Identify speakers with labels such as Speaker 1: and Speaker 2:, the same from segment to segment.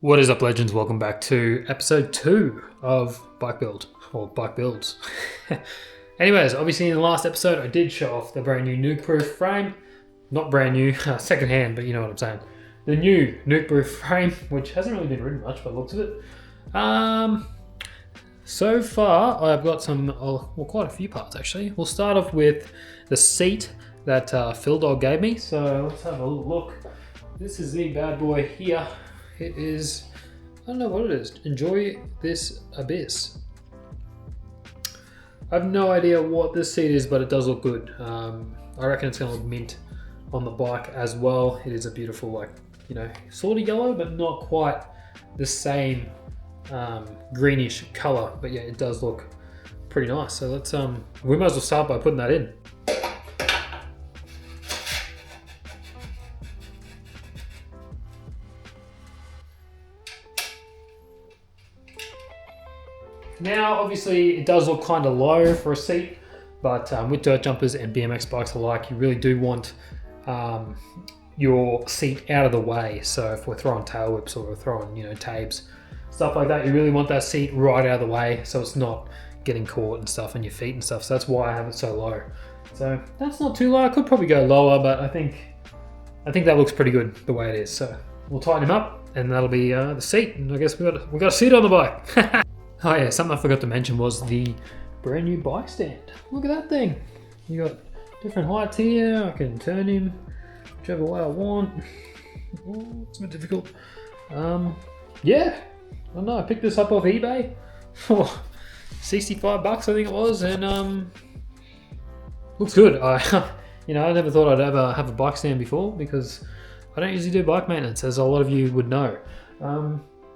Speaker 1: What is up, legends? Welcome back to episode 2 of Bike Build, or Bike Builds. Anyways, obviously in the last episode I did show off the brand new Nukeproof frame. Not brand new, second hand, but you know what I'm saying. The new Nukeproof frame, which hasn't really been ridden much by the looks of it. So far I've got some, well, quite a few parts actually. We'll start off with the seat that Phil Dog gave me. So let's have a look. This is the bad boy here. It is, I don't know what it is. Enjoy this abyss. I have no idea what this seat is, but it does look good. I reckon it's going to look mint on the bike as well. It is a beautiful, like, you know, sort of yellow, but not quite the same greenish color. But yeah, it does look pretty nice. So let's, we might as well start by putting that in. Now, obviously, it does look kind of low for a seat, but with dirt jumpers and BMX bikes alike, you really do want your seat out of the way. So if we're throwing tail whips or we're throwing, you know, tabes, stuff like that, you really want that seat right out of the way so it's not getting caught and stuff on your feet and stuff. So that's why I have it so low. So that's not too low. I could probably go lower, but I think that looks pretty good the way it is. So we'll tighten him up, and that'll be the seat. And I guess we got a seat on the bike. Oh yeah, something I forgot to mention was the brand new bike stand. Look at that thing. You got different heights here. I can turn him whichever way I want. Oh, it's a bit difficult. Yeah, I don't know. I picked this up off eBay for 65 bucks, I think it was, and looks good. You know, I never thought I'd ever have a bike stand before because I don't usually do bike maintenance, as a lot of you would know.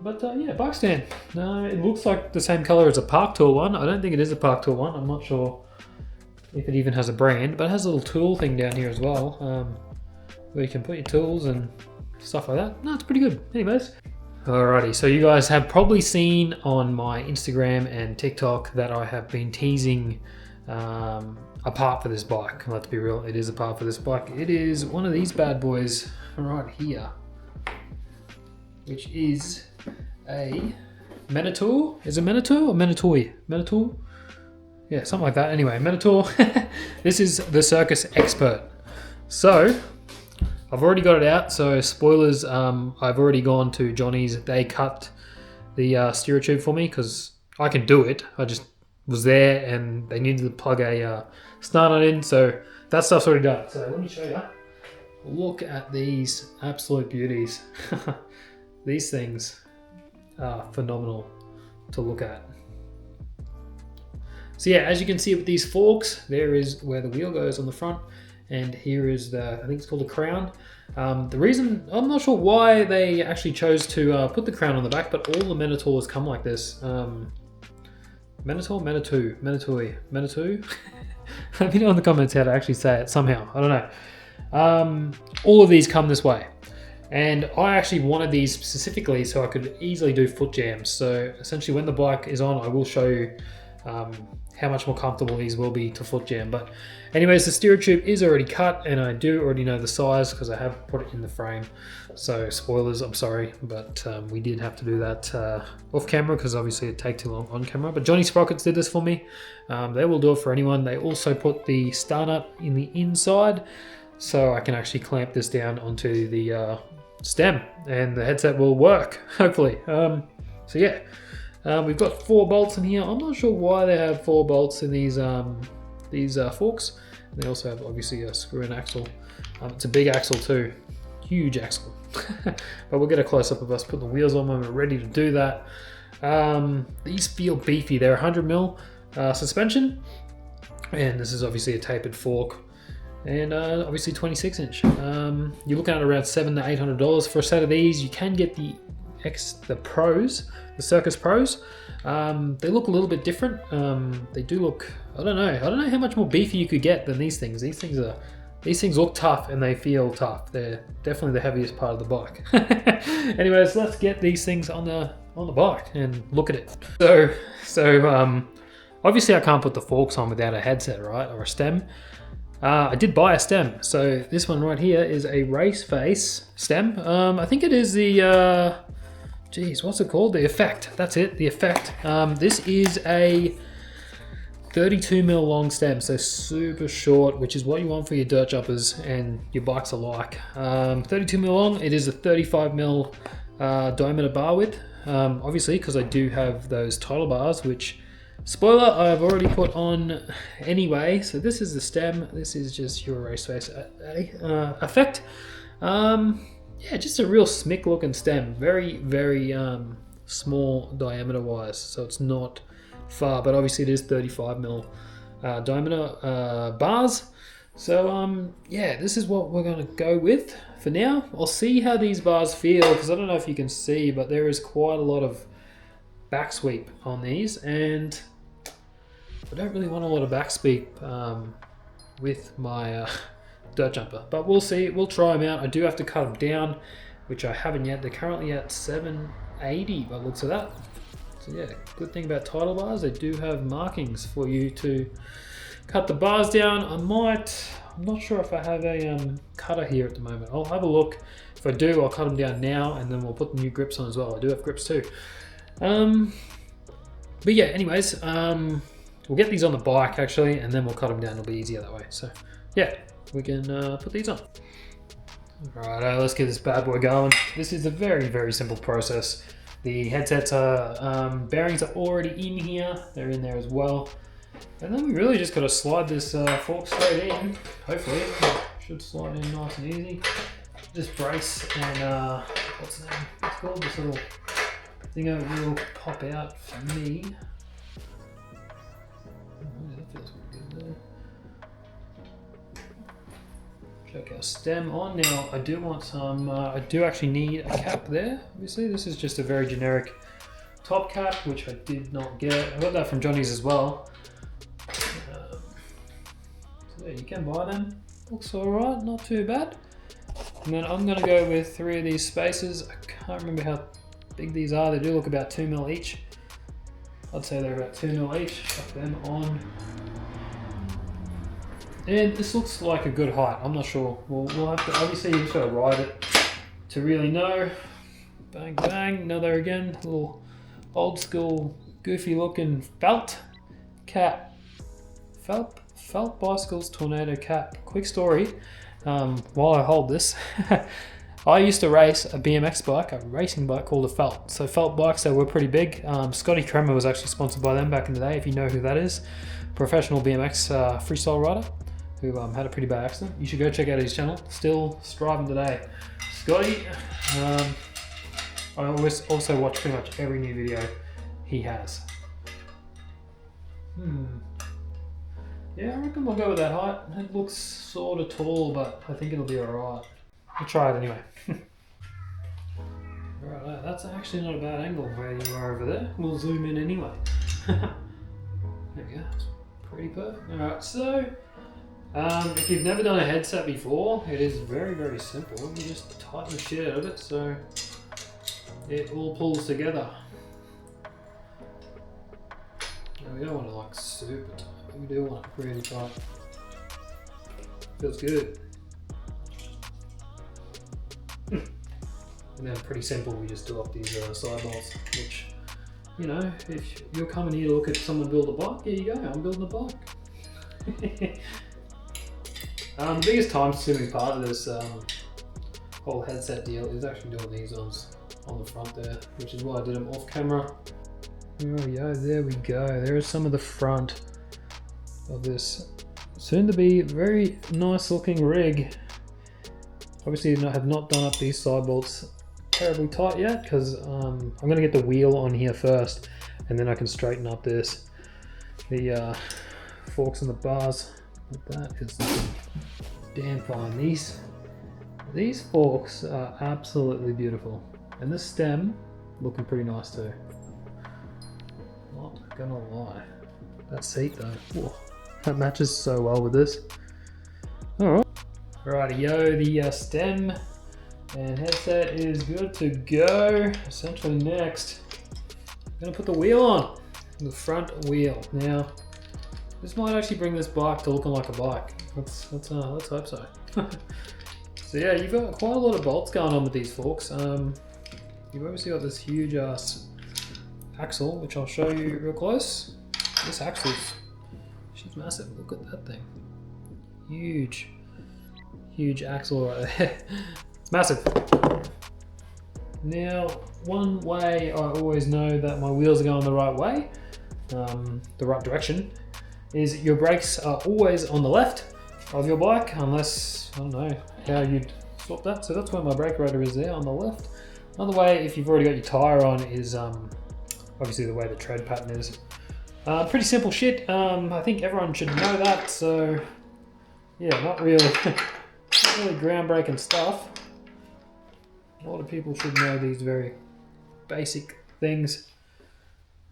Speaker 1: But yeah, bike stand. It looks like the same color as a Park Tour one. I don't think it is a Park Tour one. I'm not sure if it even has a brand, but it has a little tool thing down here as well, where you can put your tools and stuff like that. No, it's pretty good. Anyways. Alrighty, so you guys have probably seen on my Instagram and TikTok that I have been teasing a part for this bike. Let's be real, it is a part for this bike. It is one of these bad boys right here, which is a Manitou. Is it Manitou or Manitou? Manitou? Yeah, something like that. Anyway, Manitou. This is the Circus Expert. So, I've already got it out. So, spoilers, I've already gone to Johnny's. They cut the steer tube for me because I can do it. I just was there and they needed to plug a start on in. So, that stuff's already done. So, let me show you. Look at these absolute beauties. These things are phenomenal to look at. So yeah, as you can see with these forks, there is where the wheel goes on the front, and here is the, I think it's called the crown. The reason, I'm not sure why they actually chose to put the crown on the back, but all the Manitours come like this. Manitou? Let me know in the comments how to actually say it somehow, I don't know. All of these come this way. And I actually wanted these specifically so I could easily do foot jams. So essentially when the bike is on, I will show you how much more comfortable these will be to foot jam. But anyways, the steer tube is already cut, and I do already know the size because I have put it in the frame. So spoilers, I'm sorry, but we did have to do that off camera because obviously it'd take too long on camera. But Johnny Sprockets did this for me. They will do it for anyone. They also put the star nut in the inside, so I can actually clamp this down onto the stem and the headset will work, hopefully. So yeah, we've got 4 bolts in here. I'm not sure why they have 4 bolts in these forks. They also have obviously a screw and axle. It's a big axle too, huge axle. But we'll get a close-up of us putting the wheels on when we're ready to do that. These feel beefy. They're 100mm suspension, and this is obviously a tapered fork. And obviously 26 inch. You're looking at around $700 to $800 for a set of these. You can get the Pros, the Circus Pros. They look a little bit different. They do look, I don't know how much more beefy you could get than these things. These things look tough and they feel tough. They're definitely the heaviest part of the bike. Anyways, let's get these things on the bike and look at it. So obviously I can't put the forks on without a headset, right, or a stem. I did buy a stem. So this one right here is a RaceFace stem. I think it is the geez, what's it called? The Effect. That's it, the Effect. This is a 32mm long stem, so super short, which is what you want for your dirt jumpers and your bikes alike. 32mm long. It is a 35mm diameter bar width. Obviously, because I do have those tidal bars, which, spoiler, I've already put on anyway. So this is the stem. This is just your RaceFace Effect. Yeah, just a real smick looking stem. Very, very small diameter wise, so it's not far, but obviously it is 35mm diameter bars. So yeah, this is what we're gonna go with for now. I'll see how these bars feel, because I don't know if you can see, but there is quite a lot of back sweep on these, and I don't really want a lot of back sweep with my dirt jumper, but we'll see. We'll try them out. I do have to cut them down, which I haven't yet. They're currently at 780 by the looks of that. So yeah, good thing about tidal bars, they do have markings for you to cut the bars down. I'm not sure if I have a cutter here at the moment. I'll have a look. If I do, I'll cut them down now, and then we'll put the new grips on as well. I do have grips too. But yeah, anyways, we'll get these on the bike actually, and then we'll cut them down. It'll be easier that way. So yeah, we can put these on. Alright, let's get this bad boy going. This is a very, very simple process. The headsets are, bearings are already in here. They're in there as well. And then we really just got to slide this fork straight in. Hopefully, it should slide in nice and easy. Just brace and, what's the name? It's called this little thing over here will pop out for me. That feels good there. Check our stem on. Now I do want some, I do actually need a cap there. Obviously this is just a very generic top cap, which I did not get. I got that from Johnny's as well. So yeah, you can buy them. Looks alright, not too bad. And then I'm going to go with 3 of these spacers. I can't remember how big these are. They do look about 2mm each. I'd say they're about 2mm each. Chuck them on. And this looks like a good height. I'm not sure. We'll have to, obviously you just got to ride it to really know. Bang, bang, another again, little old school, goofy looking felt cap. Felt bicycles tornado cap. Quick story, while I hold this, I used to race a BMX bike, a racing bike called a felt. So felt bikes, they were pretty big. Scotty Kremer was actually sponsored by them back in the day, if you know who that is. Professional BMX freestyle rider who had a pretty bad accident. You should go check out his channel. Still striving today. Scotty, I always also watch pretty much every new video he has. Yeah, I reckon we'll go with that height. It looks sort of tall, but I think it'll be alright. We'll try it anyway. Alright, that's actually not a bad angle where you are over there. We'll zoom in anyway. There we go. That's pretty perfect. Alright, so if you've never done a headset before, it is very, very simple. You just tighten the shit out of it so it all pulls together. Now, we don't want it like super tight, but we do want it pretty tight. Feels good. And then pretty simple, we just do up these side bolts, which, you know, if you're coming here to look at someone build a bike, there you go, I'm building a bike. The biggest time consuming part of this whole headset deal is actually doing these ones on the front there, which is why I did them off camera. Oh yeah, there we go. There is some of the front of this soon to be very nice looking rig. Obviously I have not done up these side bolts terribly tight yet, because I'm going to get the wheel on here first, and then I can straighten up this, the forks and the bars. But that is damn fine. These forks are absolutely beautiful, and this stem looking pretty nice too. Not gonna lie. That seat though, whoa, that matches so well with this. Alright. Rightio, the stem and headset is good to go. Essentially next, I'm gonna put the wheel on, the front wheel. Now, this might actually bring this bike to looking like a bike. Let's hope so. So yeah, you've got quite a lot of bolts going on with these forks. you've obviously got this huge ass axle, which I'll show you real close. This axle's, she's massive. Look at that thing. Huge axle right there. It's massive. Now, one way I always know that my wheels are going the right way, the right direction, is your brakes are always on the left of your bike, unless, I don't know how you'd swap that. So that's where my brake rotor is, there on the left. Another way, if you've already got your tire on, is obviously the way the tread pattern is. Pretty simple shit. I think everyone should know that. So yeah, not really groundbreaking stuff. A lot of people should know these very basic things.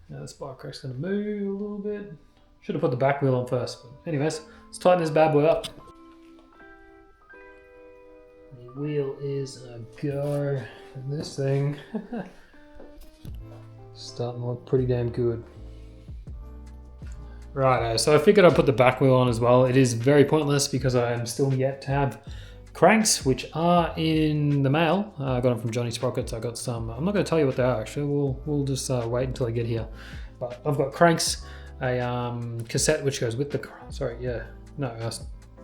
Speaker 1: Now this bike rack's gonna move a little bit. Should have put the back wheel on first. But anyways, let's tighten this bad boy up. The wheel is a go. And this thing starting to look pretty damn good. Right, so I figured I'd put the back wheel on as well. It is very pointless because I am still yet to have cranks, which are in the mail. I got them from Johnny Sprockets. I got some, I'm not going to tell you what they are actually. We'll just wait until I get here. But I've got cranks, a cassette which goes with the,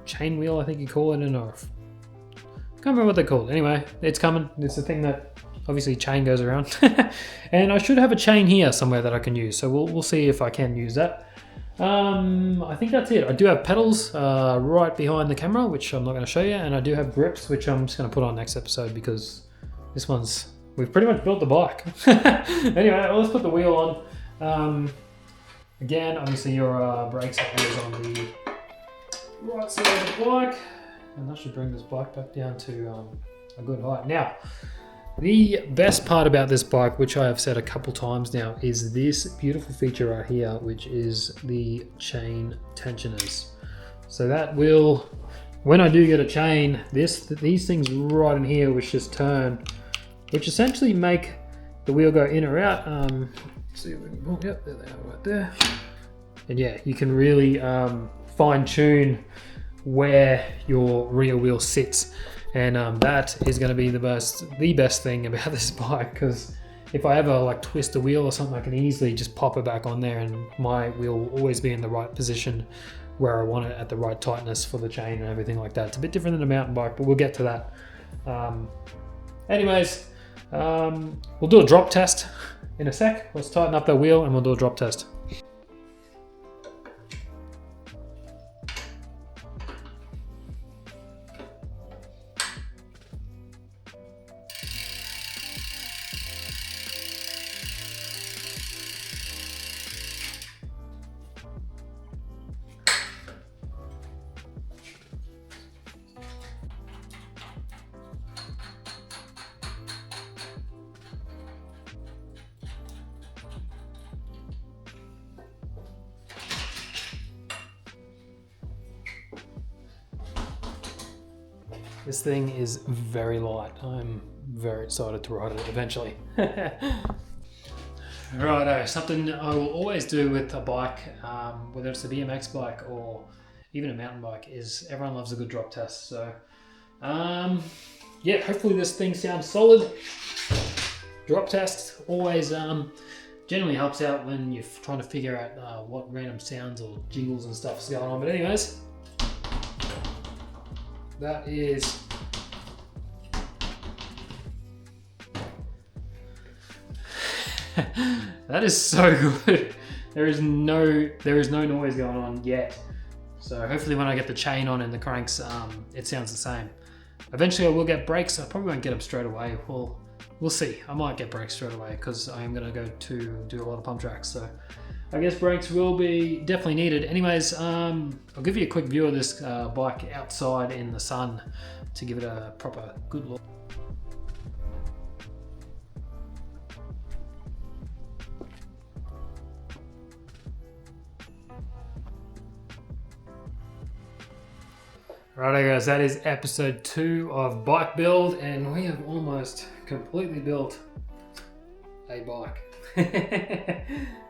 Speaker 1: chain wheel I think you call it, or I can't remember what they call it. Anyway, it's coming. It's the thing that obviously chain goes around. And I should have a chain here somewhere that I can use. So we'll see if I can use that. I think that's it. I do have pedals right behind the camera, which I'm not going to show you, and I do have grips, which I'm just going to put on next episode because this one's, we've pretty much built the bike. Anyway, let's put the wheel on. Again, obviously your brakes are always on the right side of the bike, and that should bring this bike back down to a good height. Now, the best part about this bike, which I have said a couple times now, is this beautiful feature right here, which is the chain tensioners. So that will, when I do get a chain, these things right in here, which just turn, which essentially make the wheel go in or out. Let's see if we can pull, yep, there they are right there. And yeah, you can really fine tune where your rear wheel sits. And that is going to be the best thing about this bike, because if I ever like twist a wheel or something, I can easily just pop it back on there and my wheel will always be in the right position where I want it at the right tightness for the chain and everything like that. It's a bit different than a mountain bike, but we'll get to that. Anyways, we'll do a drop test in a sec. Let's tighten up that wheel and we'll do a drop test. This thing is very light. I'm very excited to ride it eventually. Righto, something I will always do with a bike, whether it's a BMX bike or even a mountain bike, is everyone loves a good drop test. So yeah, hopefully this thing sounds solid. Drop test always generally helps out when you're trying to figure out what random sounds or jiggles and stuff is going on. But anyways, that is that is so good. There is no noise going on yet. So hopefully when I get the chain on and the cranks, it sounds the same. Eventually I will get brakes. I probably won't get them straight away. We'll see. I might get brakes straight away because I am going to go to do a lot of pump tracks. So I guess brakes will be definitely needed. Anyways, I'll give you a quick view of this bike outside in the sun to give it a proper good look. Righto guys, that is episode 2 of bike build, and we have almost completely built a bike.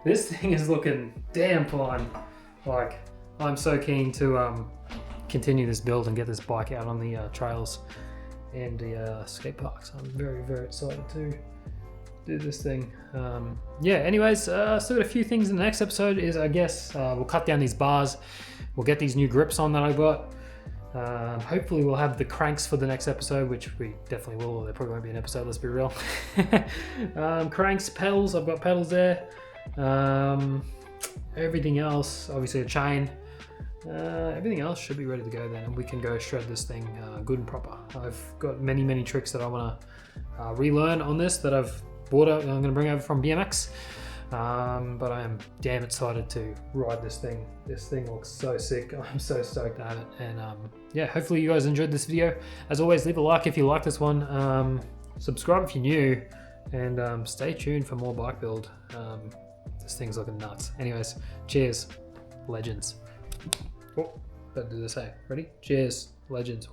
Speaker 1: This thing is looking damn fine. Like, I'm so keen to continue this build and get this bike out on the trails and the skate parks. I'm very, very excited to do this thing. Yeah, anyways, still got a few things in the next episode is, I guess, we'll cut down these bars. We'll get these new grips on that I got. Hopefully we'll have the cranks for the next episode, which we definitely will. There probably won't be an episode, let's be real. Cranks, pedals, I've got pedals there. Everything else, obviously a chain. Everything else should be ready to go then, and we can go shred this thing good and proper. I've got many tricks that I want to relearn on this that I've bought out and I'm going to bring over from BMX. But I am damn excited to ride this thing. This thing looks so sick. I'm so stoked to have it. And yeah, hopefully you guys enjoyed this video. As always, leave a like if you like this one. Subscribe if you're new, and stay tuned for more bike build. This thing's looking nuts. Anyways, cheers, legends. Oh, better do this, hey. Ready? Cheers, legends.